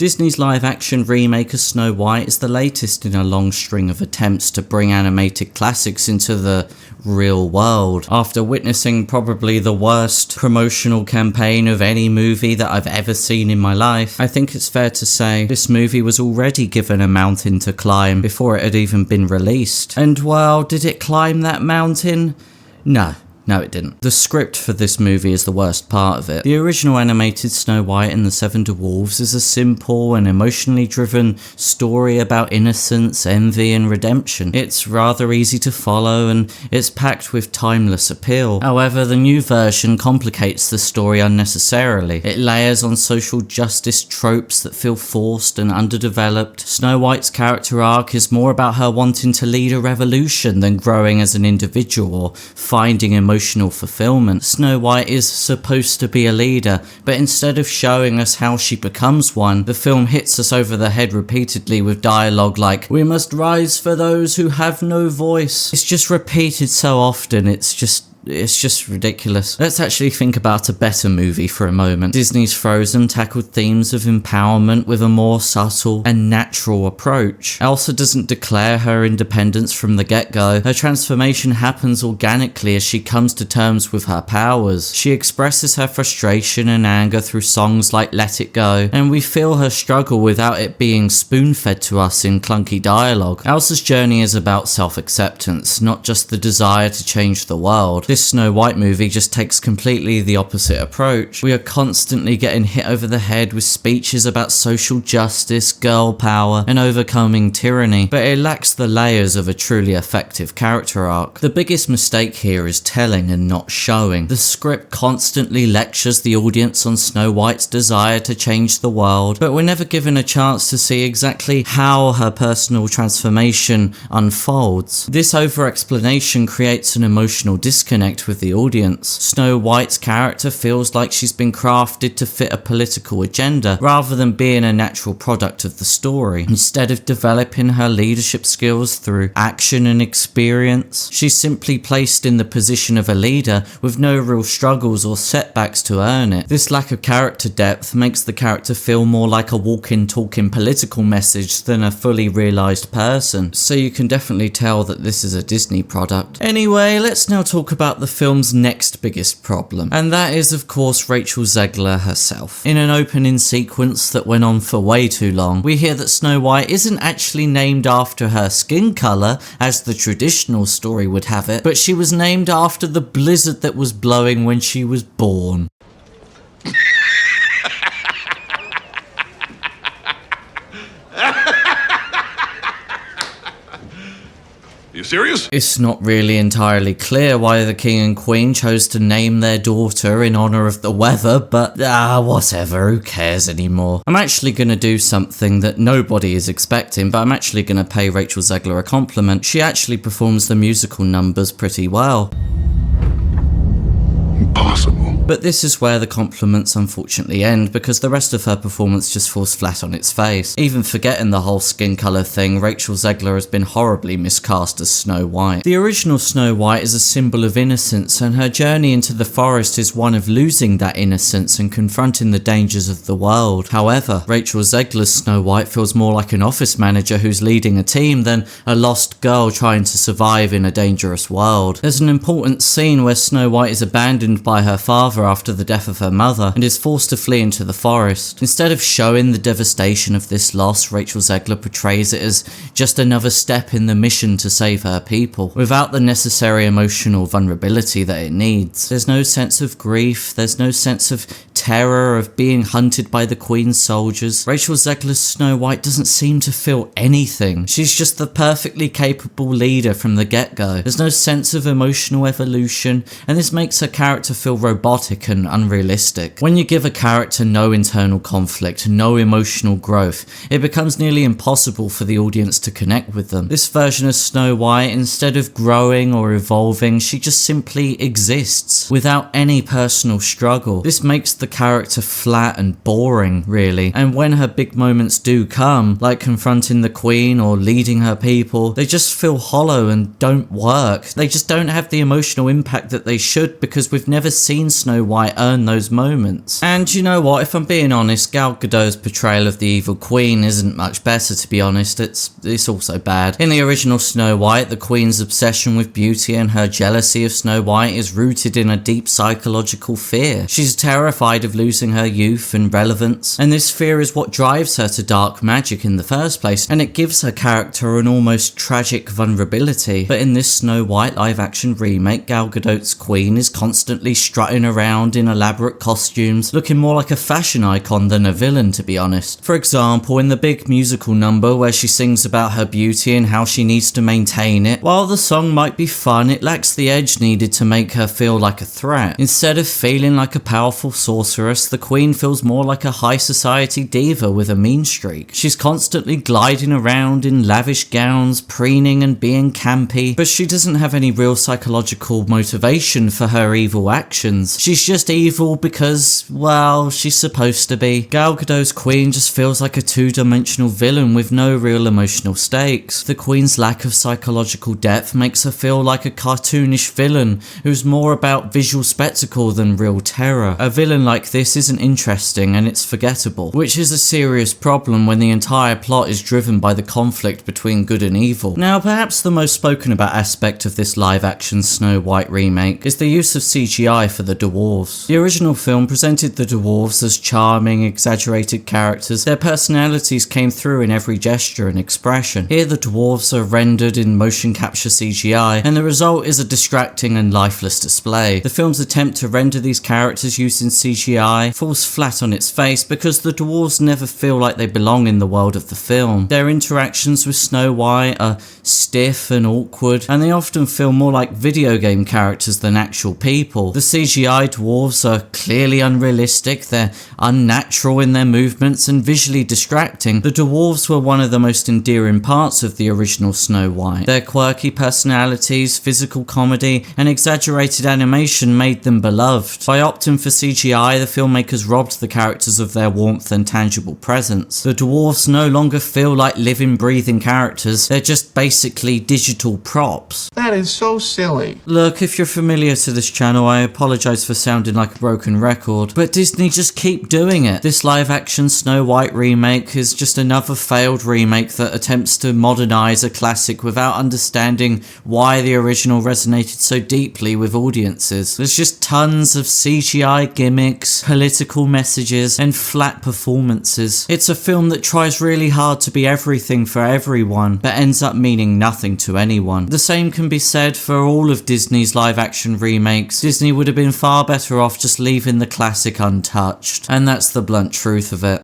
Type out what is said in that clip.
Disney's live-action remake of Snow White is the latest in a long string of attempts to bring animated classics into the real world. After witnessing probably the worst promotional campaign of any movie that I've ever seen in my life, I think it's fair to say this movie was already given a mountain to climb before it had even been released. And well, did it climb that mountain? No, it didn't. The script for this movie is the worst part of it. The original animated Snow White and the Seven Dwarves is a simple and emotionally driven story about innocence, envy, and redemption. It's rather easy to follow and it's packed with timeless appeal. However, the new version complicates the story unnecessarily. It layers on social justice tropes that feel forced and underdeveloped. Snow White's character arc is more about her wanting to lead a revolution than growing as an individual or finding emotional fulfillment. Snow White is supposed to be a leader, but instead of showing us how she becomes one, the film hits us over the head repeatedly with dialogue like, "We must rise for those who have no voice." It's just repeated so often, it's just ridiculous. Let's actually think about a better movie for a moment. Disney's Frozen tackled themes of empowerment with a more subtle and natural approach. Elsa doesn't declare her independence from the get-go. Her transformation happens organically as she comes to terms with her powers. She expresses her frustration and anger through songs like Let It Go, and we feel her struggle without it being spoon-fed to us in clunky dialogue. Elsa's journey is about self-acceptance, not just the desire to change the world. This Snow White movie just takes completely the opposite approach. We are constantly getting hit over the head with speeches about social justice, girl power, and overcoming tyranny, but it lacks the layers of a truly effective character arc. The biggest mistake here is telling and not showing. The script constantly lectures the audience on Snow White's desire to change the world, but we're never given a chance to see exactly how her personal transformation unfolds. This over-explanation creates an emotional disconnect with the audience. Snow White's character feels like she's been crafted to fit a political agenda, rather than being a natural product of the story. Instead of developing her leadership skills through action and experience, she's simply placed in the position of a leader with no real struggles or setbacks to earn it. This lack of character depth makes the character feel more like a walking, talking political message than a fully realised person, so you can definitely tell that this is a Disney product. Anyway, let's now talk about the film's next biggest problem, and that is of course Rachel Zegler herself. In an opening sequence that went on for way too long, we hear that Snow White isn't actually named after her skin colour as the traditional story would have it, but she was named after the blizzard that was blowing when she was born. You serious? It's not really entirely clear why the king and queen chose to name their daughter in honour of the weather, but whatever, who cares anymore? I'm actually gonna do something that nobody is expecting, but I'm actually gonna pay Rachel Zegler a compliment. She actually performs the musical numbers pretty well. Impossible. But this is where the compliments unfortunately end, because the rest of her performance just falls flat on its face. Even forgetting the whole skin colour thing, Rachel Zegler has been horribly miscast as Snow White. The original Snow White is a symbol of innocence, and her journey into the forest is one of losing that innocence and confronting the dangers of the world. However, Rachel Zegler's Snow White feels more like an office manager who's leading a team than a lost girl trying to survive in a dangerous world. There's an important scene where Snow White is abandoned by her father after the death of her mother and is forced to flee into the forest. Instead of showing the devastation of this loss, Rachel Zegler portrays it as just another step in the mission to save her people, without the necessary emotional vulnerability that it needs. There's no sense of grief, there's no sense of terror of being hunted by the Queen's soldiers. Rachel Zegler's Snow White doesn't seem to feel anything. She's just the perfectly capable leader from the get-go. There's no sense of emotional evolution, and this makes her character feel robotic and unrealistic. When you give a character no internal conflict, no emotional growth, it becomes nearly impossible for the audience to connect with them. This version of Snow White, instead of growing or evolving, she just simply exists without any personal struggle. This makes the character flat and boring, really, and when her big moments do come, like confronting the Queen or leading her people, they just feel hollow and don't work. They just don't have the emotional impact that they should, because we've never never seen Snow White earn those moments. And you know what, if I'm being honest, Gal Gadot's portrayal of the evil queen isn't much better, to be honest. It's also bad. In the original Snow White, the queen's obsession with beauty and her jealousy of Snow White is rooted in a deep psychological fear. She's terrified of losing her youth and relevance, and this fear is what drives her to dark magic in the first place, and it gives her character an almost tragic vulnerability. But in this Snow White live-action remake, Gal Gadot's queen is constantly strutting around in elaborate costumes, looking more like a fashion icon than a villain, to be honest. For example, in the big musical number where she sings about her beauty and how she needs to maintain it, while the song might be fun, it lacks the edge needed to make her feel like a threat. Instead of feeling like a powerful sorceress, the queen feels more like a high society diva with a mean streak. She's constantly gliding around in lavish gowns, preening and being campy, but she doesn't have any real psychological motivation for her evil actions. She's just evil because, well, she's supposed to be. Gal Gadot's queen just feels like a two-dimensional villain with no real emotional stakes. The queen's lack of psychological depth makes her feel like a cartoonish villain who's more about visual spectacle than real terror. A villain like this isn't interesting and it's forgettable, which is a serious problem when the entire plot is driven by the conflict between good and evil. Now, perhaps the most spoken about aspect of this live-action Snow White remake is the use of CGI for the dwarves. The original film presented the dwarves as charming, exaggerated characters. Their personalities came through in every gesture and expression. Here the dwarves are rendered in motion capture CGI, and the result is a distracting and lifeless display. The film's attempt to render these characters using CGI falls flat on its face because the dwarves never feel like they belong in the world of the film. Their interactions with Snow White are stiff and awkward, and they often feel more like video game characters than actual people. The CGI dwarves are clearly unrealistic, they're unnatural in their movements and visually distracting. The dwarves were one of the most endearing parts of the original Snow White. Their quirky personalities, physical comedy, and exaggerated animation made them beloved. By opting for CGI, the filmmakers robbed the characters of their warmth and tangible presence. The dwarves no longer feel like living, breathing characters, they're just basically digital props. That is so silly. Look, if you're familiar to this channel, I apologise for sounding like a broken record, but Disney just keep doing it. This live-action Snow White remake is just another failed remake that attempts to modernize a classic without understanding why the original resonated so deeply with audiences. There's just tons of CGI gimmicks, political messages, and flat performances. It's a film that tries really hard to be everything for everyone, but ends up meaning nothing to anyone. The same can be said for all of Disney's live-action remakes. Disney would have been far better off just leaving the classic untouched, and that's the blunt truth of it.